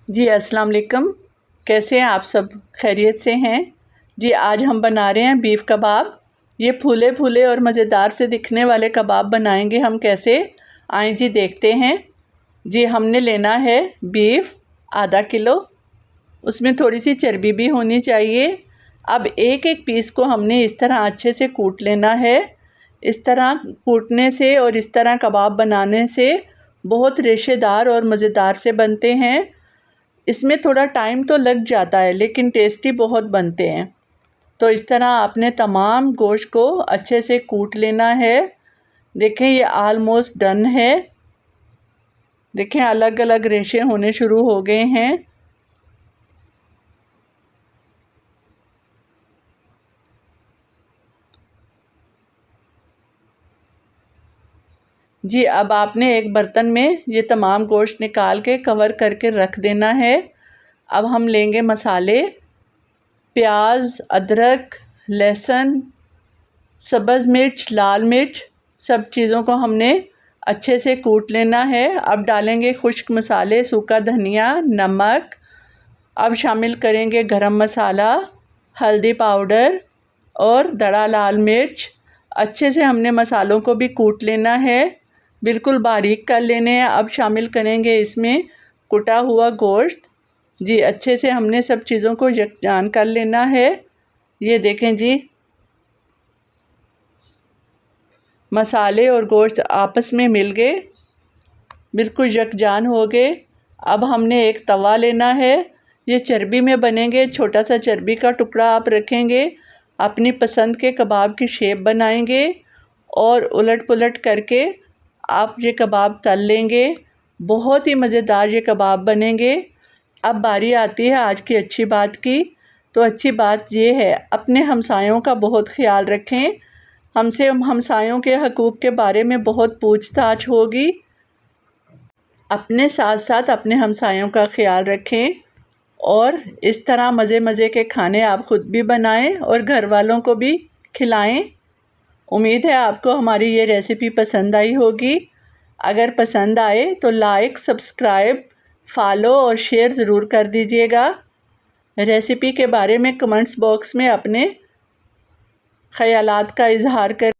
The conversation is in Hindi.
जी अस्सलाम वालेकुम। कैसे हैं आप सब? खैरियत से हैं जी। आज हम बना रहे हैं बीफ़ कबाब। ये फूले फूले और मज़ेदार से दिखने वाले कबाब बनाएंगे हम कैसे, आए जी देखते हैं। जी हमने लेना है बीफ़ आधा किलो, उसमें थोड़ी सी चर्बी भी होनी चाहिए। अब एक एक पीस को हमने इस तरह अच्छे से कूट लेना है। इस तरह कूटने से और इस तरह कबाब बनाने से बहुत रेशेदार और मज़ेदार से बनते हैं। इसमें थोड़ा टाइम तो लग जाता है लेकिन टेस्टी बहुत बनते हैं। तो इस तरह आपने तमाम गोश्त को अच्छे से कूट लेना है। देखें ये आलमोस्ट डन है। देखें अलग अलग रेशे होने शुरू हो गए हैं। जी अब आपने एक बर्तन में ये तमाम गोश्त निकाल के कवर करके रख देना है। अब हम लेंगे मसाले, प्याज, अदरक, लहसुन, सब्ज़ मिर्च, लाल मिर्च, सब चीज़ों को हमने अच्छे से कूट लेना है। अब डालेंगे खुश्क मसाले, सूखा धनिया, नमक। अब शामिल करेंगे गरम मसाला, हल्दी पाउडर और दड़ा लाल मिर्च। अच्छे से हमने मसालों को भी कूट लेना है, बिल्कुल बारीक कर लेने हैं। अब शामिल करेंगे इसमें कुटा हुआ गोश्त। जी अच्छे से हमने सब चीज़ों को यकजान कर लेना है। ये देखें जी मसाले और गोश्त आपस में मिल गए, बिल्कुल यकजान हो गए। अब हमने एक तवा लेना है। ये चर्बी में बनेंगे, छोटा सा चर्बी का टुकड़ा आप रखेंगे। अपनी पसंद के कबाब की शेप बनाएंगे और उलट पुलट करके आप ये कबाब तल लेंगे। बहुत ही मज़ेदार ये कबाब बनेंगे। अब बारी आती है आज की अच्छी बात की। तो अच्छी बात ये है, अपने हमसायों का बहुत ख्याल रखें। हमसे हमसायों के हकूक़ के बारे में बहुत पूछताछ होगी। अपने साथ साथ अपने हमसायों का ख्याल रखें और इस तरह मज़े मज़े के खाने आप ख़ुद भी बनाएं और घर वालों को भी खिलाएं। उम्मीद है आपको हमारी ये रेसिपी पसंद आई होगी। अगर पसंद आए तो लाइक, सब्सक्राइब, फॉलो और शेयर ज़रूर कर दीजिएगा। रेसिपी के बारे में कमेंट्स बॉक्स में अपने ख़यालात का इज़हार करें।